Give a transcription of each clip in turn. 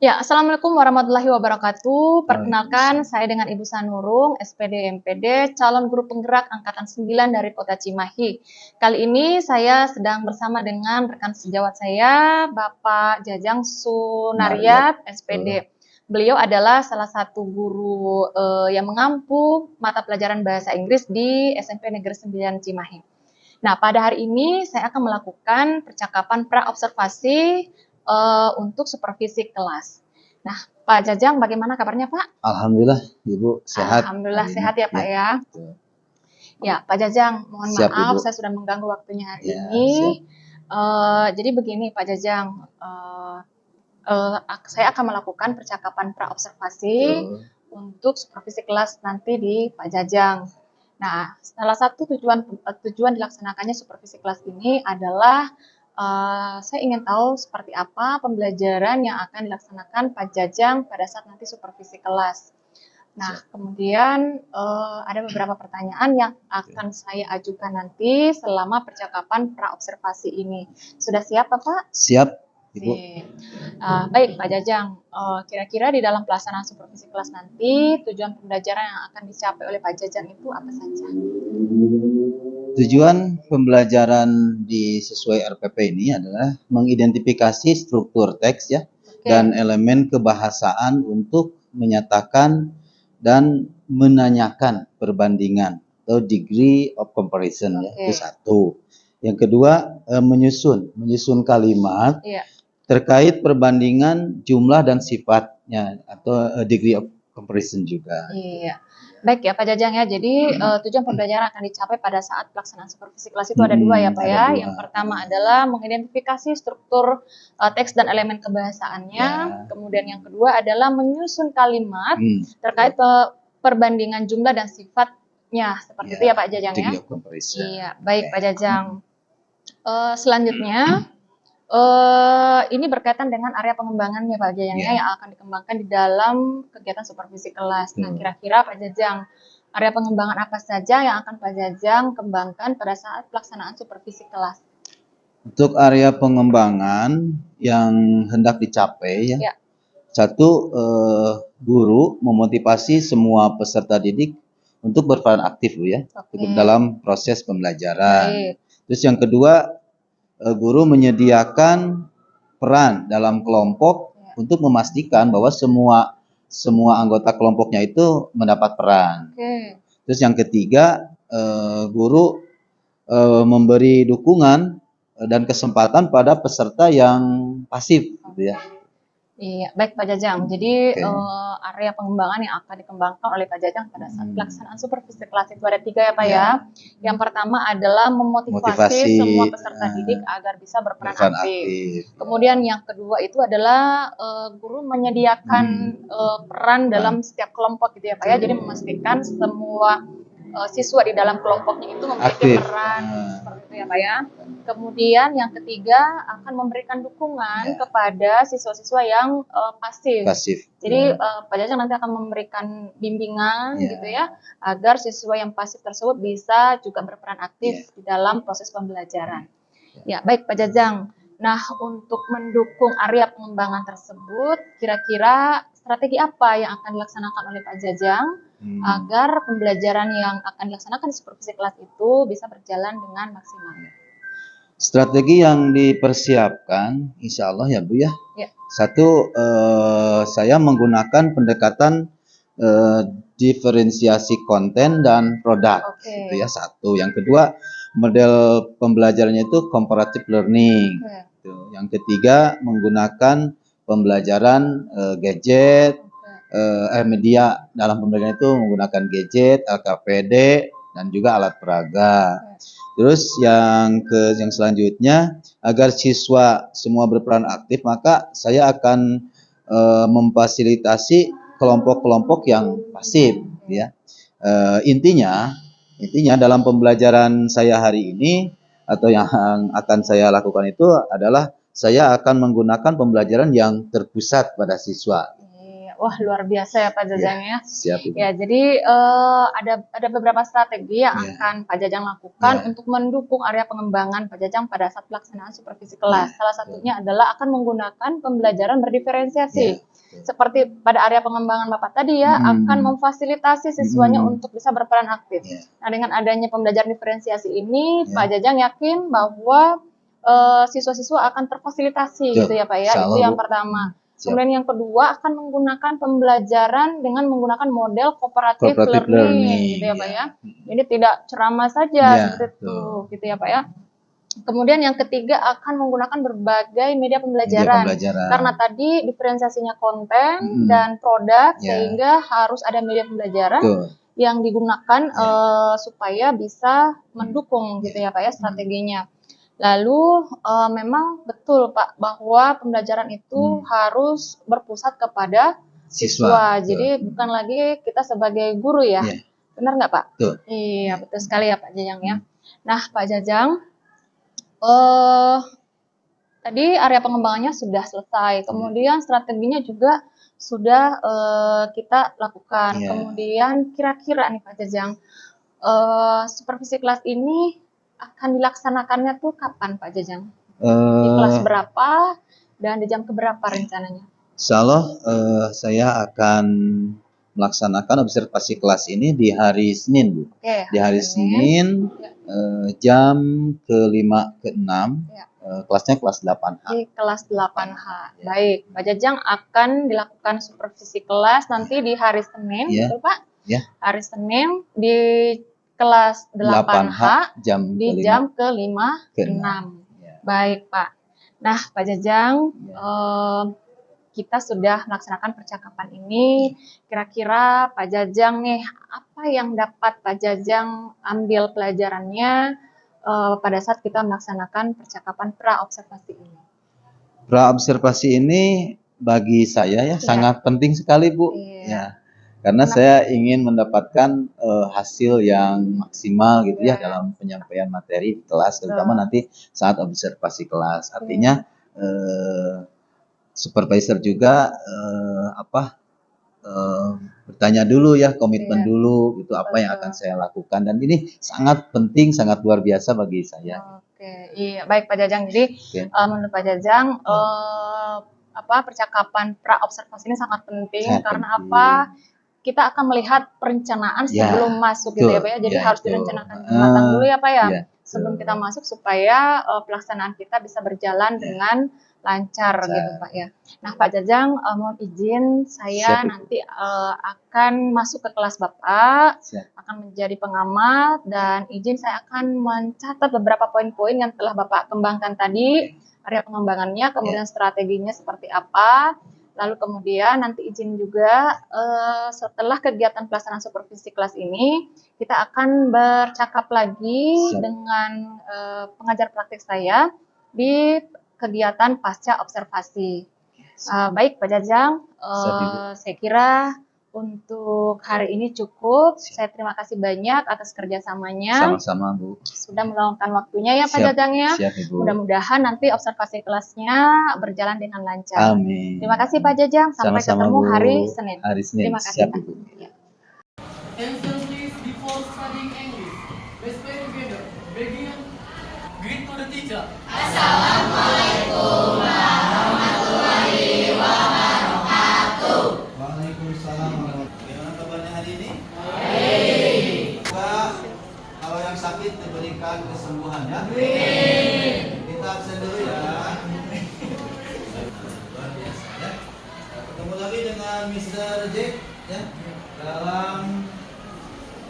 Ya, Assalamualaikum warahmatullahi wabarakatuh. Perkenalkan, Waalaikumsalam. saya dengan Ibu Sanurung, SPD MPD, calon guru penggerak Angkatan 9 dari Kota Cimahi. Kali ini saya sedang bersama dengan rekan sejawat saya, Bapak Jajang Sunaryat, SPD. Beliau adalah salah satu guru yang mengampu mata pelajaran bahasa Inggris di SMP Negeri 9 Cimahi. Nah, pada hari ini saya akan melakukan percakapan pra-observasi untuk supervisi kelas. Nah, Pak Jajang, bagaimana kabarnya, Pak? Alhamdulillah, Ibu sehat. Alhamdulillah hari ini. sehat ya, Pak ya. Betul. Ya, Pak Jajang, mohon Siap, maaf Ibu. saya sudah mengganggu waktunya hari Ya, ini. siap. Jadi begini, Pak Jajang, saya akan melakukan percakapan pra-observasi Betul. untuk supervisi kelas nanti di Pak Jajang. Nah, salah satu tujuan dilaksanakannya supervisi kelas ini adalah saya ingin tahu seperti apa pembelajaran yang akan dilaksanakan Pak Jajang pada saat nanti supervisi kelas. Nah, kemudian ada beberapa pertanyaan yang akan saya ajukan nanti selama percakapan pra-observasi ini. Sudah siap, Pak? Siap, Ibu. Baik, Pak Jajang. Kira-kira di dalam pelaksanaan supervisi kelas nanti, tujuan pembelajaran yang akan dicapai oleh Pak Jajang itu apa saja? Tujuan pembelajaran di sesuai RPP ini adalah mengidentifikasi struktur teks ya, dan elemen kebahasaan untuk menyatakan dan menanyakan perbandingan atau degree of comparison ya, itu satu. Yang kedua, menyusun kalimat terkait perbandingan jumlah dan sifatnya atau degree of comparison juga. Iya. Baik ya Pak Jajang ya, jadi tujuan pembelajaran akan dicapai pada saat pelaksanaan supervisi kelas itu ada dua ya Pak ya. Yang pertama adalah mengidentifikasi struktur teks dan elemen kebahasaannya. Kemudian yang kedua adalah menyusun kalimat terkait perbandingan jumlah dan sifatnya. Seperti itu ya Pak Jajang ya. Iya, baik Pak Jajang. Selanjutnya, ini berkaitan dengan area pengembangannya Pak Jajang yang akan dikembangkan di dalam kegiatan supervisi kelas. Nah, kira-kira Pak Jajang, area pengembangan apa saja yang akan Pak Jajang kembangkan pada saat pelaksanaan supervisi kelas? Untuk area pengembangan yang hendak dicapai ya. Satu, guru memotivasi semua peserta didik untuk berperan aktif ya, dalam proses pembelajaran. Terus yang kedua, guru menyediakan peran dalam kelompok untuk memastikan bahwa semua anggota kelompoknya itu mendapat peran. Terus yang ketiga, guru memberi dukungan dan kesempatan pada peserta yang pasif, gitu ya. Iya, baik Pak Jajang. Jadi area pengembangan yang akan dikembangkan oleh Pak Jajang pada saat pelaksanaan supervisi kelas itu ada 3 ya Pak ya. Yang pertama adalah memotivasi semua peserta didik agar bisa berperan aktif. Kemudian yang kedua itu adalah guru menyediakan peran dalam setiap kelompok gitu ya Pak ya. Jadi memastikan semua siswa di dalam kelompoknya itu memiliki peran seperti itu ya Pak ya. Kemudian yang ketiga akan memberikan dukungan kepada siswa-siswa yang pasif. Jadi Pak Jajang nanti akan memberikan bimbingan gitu ya agar siswa yang pasif tersebut bisa juga berperan aktif di dalam proses pembelajaran. Ya, baik Pak Jajang. Nah, untuk mendukung area pengembangan tersebut, kira-kira strategi apa yang akan dilaksanakan oleh Pak Jajang agar pembelajaran yang akan dilaksanakan di supervisi kelas itu bisa berjalan dengan maksimal? Strategi yang dipersiapkan, insya Allah ya Bu ya. Satu, saya menggunakan pendekatan diferensiasi konten dan produk, itu ya satu. Yang kedua, model pembelajarannya itu comparative learning. Yang ketiga, menggunakan pembelajaran gadget, media dalam pembelajaran itu menggunakan gadget, LKPD, dan juga alat peraga. Terus yang selanjutnya, agar siswa semua berperan aktif, maka saya akan memfasilitasi kelompok-kelompok yang pasif ya. Intinya dalam pembelajaran saya hari ini atau yang akan saya lakukan itu adalah saya akan menggunakan pembelajaran yang terpusat pada siswa. Wah, luar biasa ya Pak Jajang ya. Siap Ibu. Ya, jadi ada beberapa strategi yang akan Pak Jajang lakukan untuk mendukung area pengembangan Pak Jajang pada saat pelaksanaan supervisi kelas. Salah satunya adalah akan menggunakan pembelajaran berdiferensiasi. Seperti pada area pengembangan Bapak tadi ya, akan memfasilitasi siswanya untuk bisa berperan aktif. Nah, dengan adanya pembelajaran diferensiasi ini, Pak Jajang yakin bahwa siswa-siswa akan terfasilitasi gitu ya Pak ya. Itu yang pertama. Kemudian yang kedua akan menggunakan pembelajaran dengan menggunakan model cooperative learning gitu ya Pak ya. Jadi tidak ceramah saja seperti itu gitu ya Pak ya. Kemudian yang ketiga akan menggunakan berbagai media pembelajaran. Karena tadi diferensiasinya konten dan produk sehingga harus ada media pembelajaran yang digunakan supaya bisa mendukung gitu ya Pak ya strateginya. Lalu memang betul Pak bahwa pembelajaran itu harus berpusat kepada siswa. Jadi bukan lagi kita sebagai guru ya. Benar nggak Pak? Iya betul sekali ya Pak Jajang ya. Nah Pak Jajang, tadi area pengembangannya sudah selesai. Kemudian strateginya juga sudah kita lakukan. Kemudian kira-kira nih Pak Jajang, supervisi kelas ini akan dilaksanakannya tuh kapan Pak Jajang? Di kelas berapa dan di jam keberapa rencananya? Insya Allah saya akan melaksanakan observasi kelas ini di hari Senin Bu. Di hari Senin jam ke-5 ke-6 kelasnya kelas 8H. Di kelas 8H. Baik, Pak Jajang akan dilakukan supervisi kelas nanti di hari Senin, betul Pak? Hari Senin di kelas 8H di jam ke-5 ke-6. Baik Pak. Nah Pak Jajang, kita sudah melaksanakan percakapan ini. Kira-kira Pak Jajang nih, apa yang dapat Pak Jajang ambil pelajarannya pada saat kita melaksanakan percakapan pra-observasi ini? Pra-observasi ini bagi saya sangat penting sekali Bu. Karena saya ingin mendapatkan hasil yang maksimal gitu ya dalam penyampaian materi di kelas, terutama nanti saat observasi kelas. Artinya supervisor juga bertanya dulu ya, komitmen dulu gitu apa yang akan saya lakukan, dan ini sangat penting, sangat luar biasa bagi saya. Iya baik Pak Jajang. Jadi menurut Pak Jajang percakapan pra-observasi ini sangat penting karena apa? Kita akan melihat perencanaan sebelum masuk gitu ya Pak ya. Jadi harus direncanakan matang dulu ya Pak ya. Sebelum kita masuk supaya pelaksanaan kita bisa berjalan dengan lancar gitu Pak ya. Nah Pak Jajang, mohon izin saya nanti akan masuk ke kelas Bapak, akan menjadi pengamat, dan izin saya akan mencatat beberapa poin-poin yang telah Bapak kembangkan tadi, area pengembangannya, kemudian strateginya seperti apa. Lalu kemudian nanti izin juga setelah kegiatan pelaksanaan supervisi kelas ini, kita akan bercakap lagi dengan pengajar praktik saya di kegiatan pasca observasi. Baik Pak Jajang, saya kira untuk hari ini cukup. Saya terima kasih banyak atas kerjasamanya. Sama-sama Bu. Sudah meluangkan waktunya ya Pak Jajang ya. Mudah-mudahan nanti observasi kelasnya berjalan dengan lancar. Amin. Terima kasih Pak Jajang. Sampai ketemu hari Senin. Terima kasih Pak. Attention please before studying English. Let's play together. Begin. Greet to the teacher. Assalamualaikum warahmatullahi wabarakatuh. Waalaikumsalam warahmatullahi. Bagaimana kabarnya hari ini? Baik. Semoga kalau yang sakit diberikan kesembuhan ya. Amin. Kita absen dulu ya. Luar biasa ya. Ketemu lagi dengan Mr. Jack ya dalam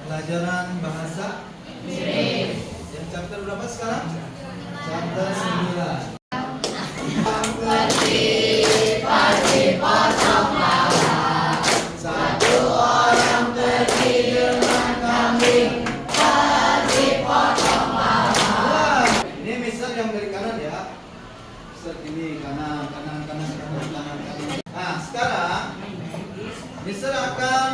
pelajaran bahasa Inggris. Yang chapter berapa sekarang? Chapter 9. Pergi potong lawan. Satu orang pergi dengan kambing. Pergi potong lawan. Ini Mister yang dari kanan ya. Mister ini kanan. Nah sekarang Mister akan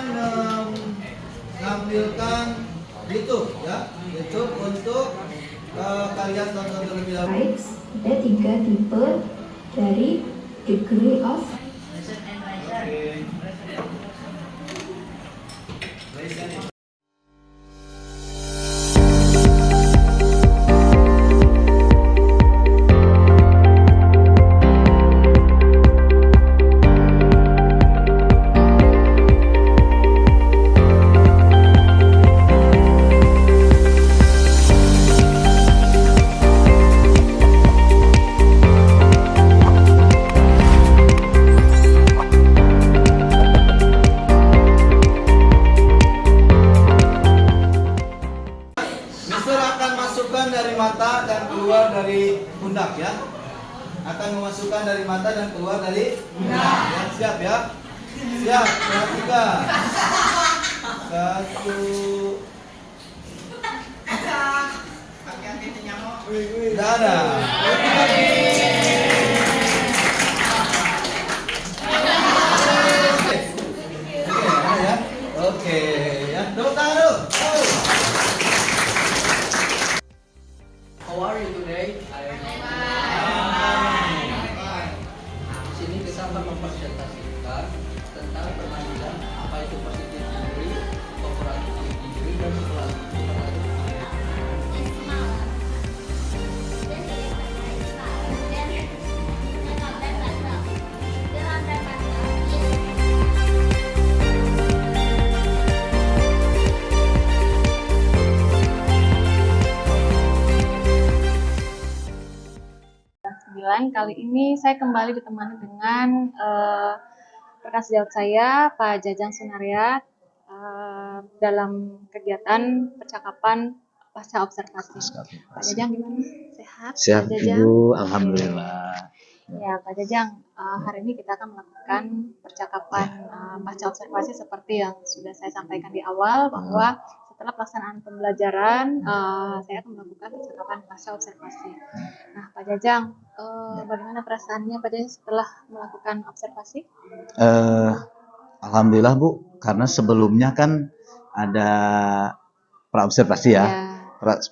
menampilkan YouTube ya, YouTube untuk kalian tonton terlebih dahulu. Ada 3 tipe dari degree of Oke. Jangan memasukkan dari mata dan keluar dari mulut. Ya, siap ya. Siap, perhatikan. Satu. Dada. Oke, ya. Tepuk tangan dulu. How are you today? Di sini kita akan mempresentasikan tentang permainan apa itu positif injury, cooperative injury, dan collaborative injury. Kali ini saya kembali ditemani dengan rekan sejawat saya, Pak Jajang Sunaria, dalam kegiatan percakapan pasca observasi. Pak Jajang gimana? Sehat? Siap, Pak Jajang? Ibu. Alhamdulillah. Ya, Pak Jajang, hari ini kita akan melakukan percakapan pasca observasi seperti yang sudah saya sampaikan di awal, bahwa setelah pelaksanaan pembelajaran, saya akan melakukan percakapan pasca observasi. Nah, Pak Jajang, bagaimana perasaannya Pak Jajang setelah melakukan observasi? Alhamdulillah Bu, karena sebelumnya kan ada praobservasi ya.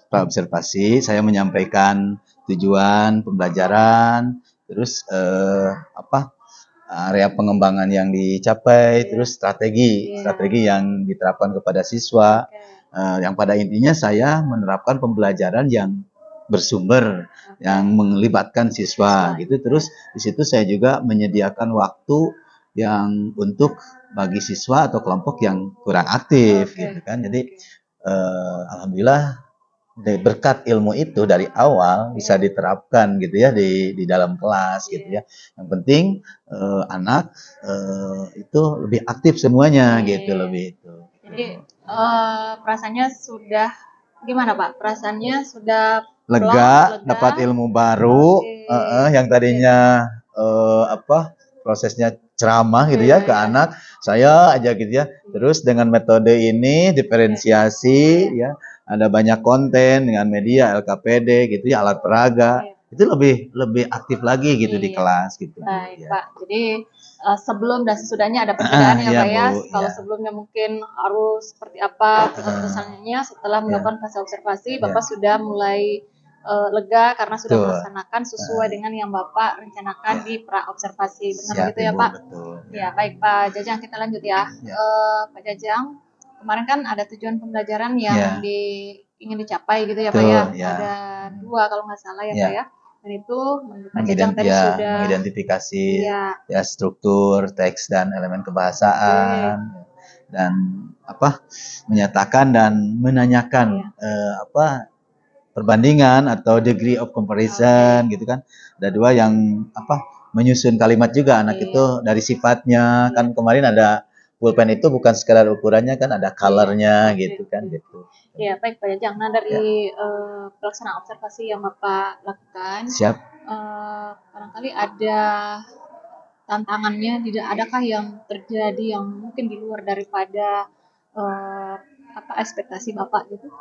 Praobservasi, saya menyampaikan tujuan pembelajaran, terus area pengembangan yang dicapai, terus strategi yang diterapkan kepada siswa. Yang pada intinya saya menerapkan pembelajaran yang bersumber, yang melibatkan siswa gitu. Terus di situ saya juga menyediakan waktu yang untuk bagi siswa atau kelompok yang kurang aktif gitu kan. Jadi alhamdulillah berkat ilmu itu dari awal bisa diterapkan gitu ya di dalam kelas gitu ya. Yang penting anak itu lebih aktif semuanya gitu, lebih itu. Jadi perasaannya sudah gimana Pak? Perasaannya sudah lega, dapat ilmu baru, yang tadinya prosesnya ceramah gitu ya ke anak, saya aja gitu ya. Terus dengan metode ini diferensiasi ya, ada banyak konten dengan media LKPD gitu ya, alat peraga. Itu lebih aktif lagi gitu di kelas gitu. Baik, Pak. Jadi sebelum dan sesudahnya ada perbedaan ya Pak ya. Bu, kalau sebelumnya mungkin harus seperti apa keputusannya, setelah melakukan fase observasi Bapak sudah mulai lega karena sudah melaksanakan sesuai dengan yang Bapak rencanakan di pra-observasi. Benar begitu ya Pak? Betul. Ya, baik Pak Jajang, kita lanjut ya. Pak Jajang, kemarin kan ada tujuan pembelajaran yang ingin dicapai gitu ya Pak ya. Ada 2 kalau nggak salah ya Pak ya. Dan itu Pak Jajang tadi sudah mengidentifikasi ya struktur teks dan elemen kebahasaan dan menyatakan dan menanyakan perbandingan atau degree of comparison gitu kan. Ada 2 yang menyusun kalimat juga anak itu dari sifatnya. Kan kemarin ada pulpen itu bukan sekadar ukurannya kan, ada colornya gitu kan gitu. Ya, baik Pak Jajang. Nah, dari pelaksanaan observasi yang Bapak lakukan, barangkali ada tantangannya, adakah yang terjadi yang mungkin di luar daripada ekspektasi Bapak gitu?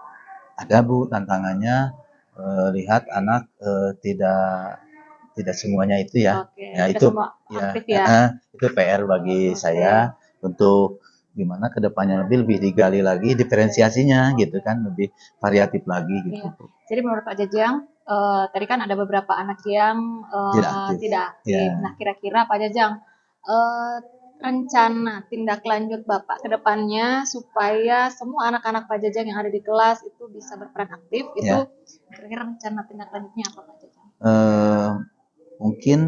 Ada Bu, tantangannya lihat anak tidak semuanya itu ya. Ya itu itu PR bagi saya untuk gimana kedepannya lebih digali lagi diferensiasinya gitu kan, lebih variatif lagi gitu. Jadi menurut Pak Jajang tadi kan ada beberapa anak yang tidak aktif. Nah, kira-kira Pak Jajang rencana tindak lanjut Bapak ke depannya supaya semua anak-anak Pak Jajang yang ada di kelas itu bisa berperan aktif, itu kira-kira rencana tindak lanjutnya apa Pak Jajang? Mungkin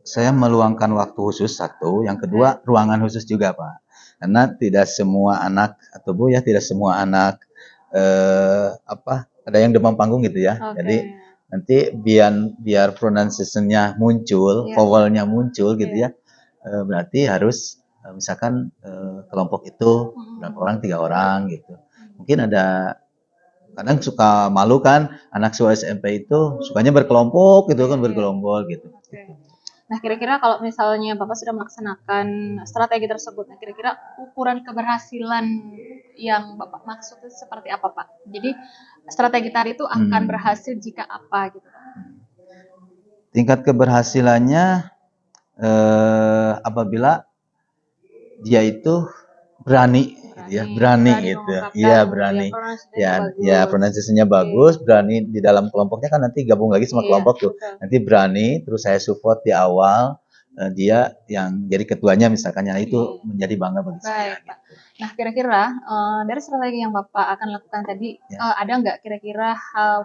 saya meluangkan waktu khusus satu, yang kedua ruangan khusus juga Pak. Karena tidak semua anak atau Bu ya, tidak semua anak ada yang demam panggung gitu ya. Jadi nanti biar pronunciation-nya muncul, vowel-nya muncul gitu ya. Berarti harus misalkan kelompok itu berapa orang, 3 orang gitu. Mungkin ada kadang suka malu kan, anak siswa SMP itu sukanya berkelompok gitu kan, berkelompok gitu. Oke. Nah, kira-kira kalau misalnya Bapak sudah melaksanakan strategi tersebut, nah kira-kira ukuran keberhasilan yang Bapak maksud itu seperti apa, Pak? Jadi strategi tari itu akan berhasil jika apa gitu, Pak? Tingkat keberhasilannya apabila dia itu berani gitu ya, berani gitu. Iya, berani. Ya, pronunciation-nya bagus, berani di dalam kelompoknya kan nanti gabung lagi sama kelompok tuh. Nanti berani, terus saya support di awal, dia yang jadi ketuanya misalkan, ya itu menjadi bangga bagi saya. Baik, Pak. Nah, kira-kira dari strategi yang Bapak akan lakukan tadi, ada nggak kira-kira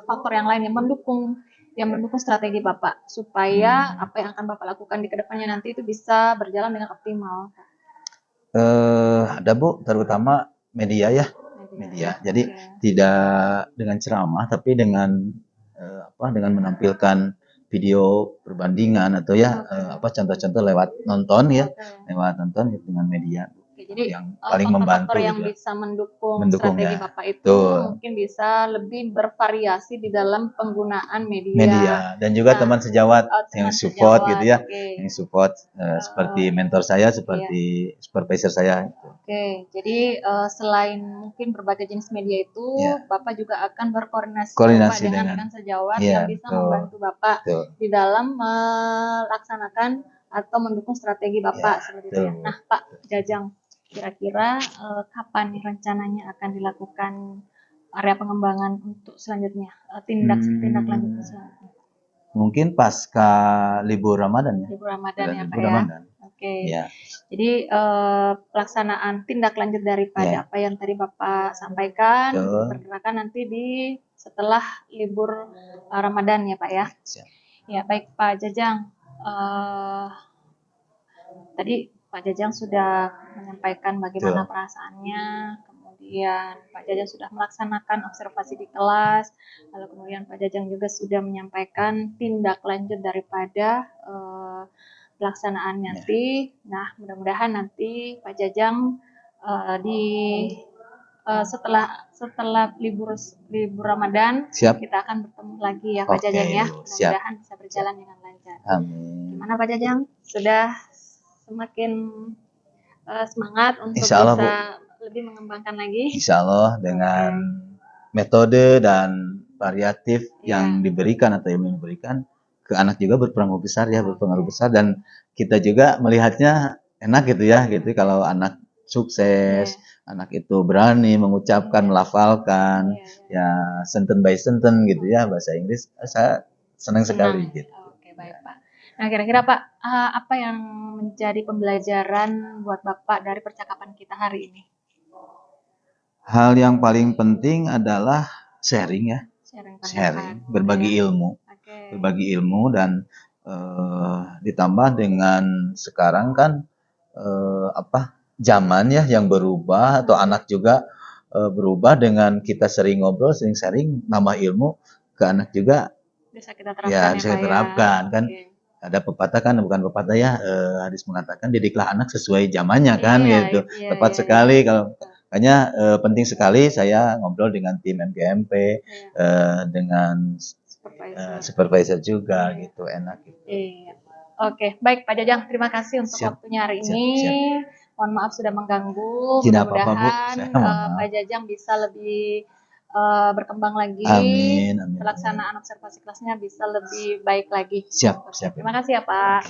faktor yang lain yang mendukung strategi Bapak supaya apa yang akan Bapak lakukan di kedepannya nanti itu bisa berjalan dengan optimal? Ada Bu, terutama media ya, media. Jadi tidak dengan ceramah, tapi dengan dengan menampilkan video perbandingan atau ya contoh-contoh lewat nonton ya, lewat nonton dengan media. Oke, jadi yang paling membantu yang gitu. bisa mendukung strategi Bapak itu mungkin bisa lebih bervariasi di dalam penggunaan media. Dan juga teman sejawat yang support gitu ya, yang support seperti mentor saya, seperti supervisor saya. Oke, jadi selain mungkin berbagai jenis media itu, Bapak juga akan berkoordinasi dengan sejawat yang bisa membantu Bapak di dalam melaksanakan atau mendukung strategi Bapak seperti itu ya. Nah, Pak Jajang, kira-kira kapan rencananya akan dilakukan area pengembangan untuk selanjutnya, tindak lanjut selanjutnya? Mungkin pasca libur Ramadan ya. Libur Ramadan ya, Pak ya. Oke. Jadi pelaksanaan tindak lanjut daripada apa yang tadi Bapak sampaikan, pergerakan nanti di setelah libur Ramadan ya, Pak ya. Ya, baik Pak Jajang. Tadi Pak Jajang sudah menyampaikan bagaimana perasaannya, kemudian Pak Jajang sudah melaksanakan observasi di kelas, lalu kemudian Pak Jajang juga sudah menyampaikan tindak lanjut daripada pelaksanaan nanti. Nah, mudah-mudahan nanti Pak Jajang setelah libur Ramadan kita akan bertemu lagi ya Pak Jajang ya. Mudah-mudahan bisa berjalan dengan lancar. Amin. Gimana Pak Jajang? Sudah semakin semangat untuk Insya Allah, bisa lebih mengembangkan lagi? Insya Allah dengan metode dan variatif yang diberikan atau yang diberikan ke anak juga berpengaruh besar ya, berpengaruh besar, dan kita juga melihatnya enak gitu ya, gitu kalau anak sukses, anak itu berani mengucapkan, melafalkan, ya sentence by sentence gitu ya, bahasa Inggris, saya senang sekali gitu. Oke, baik Pak. Nah, kira-kira Pak, apa yang menjadi pembelajaran buat Bapak dari percakapan kita hari ini? Hal yang paling penting adalah sharing ya, berbagi ilmu, dan ditambah dengan sekarang kan zaman ya yang berubah, atau anak juga berubah, dengan kita sering ngobrol, sering sharing, nambah ilmu ke anak juga bisa kita terapkan bisa terapkan kan. Ada pepatah kan, bukan pepatah ya, hadis mengatakan didiklah anak sesuai zamannya kan, gitu. Tepat sekali. Kalau makanya penting sekali saya ngobrol dengan tim MGMP, dengan supervisor juga gitu, enak gitu. Oke, baik Pak Jajang, terima kasih untuk waktunya hari ini. Mohon maaf sudah mengganggu. Mudah-mudahan Pak Jajang bisa lebih berkembang lagi. Amin. Pelaksanaan observasi kelasnya bisa lebih baik lagi. Siap. Terima kasih ya Pak.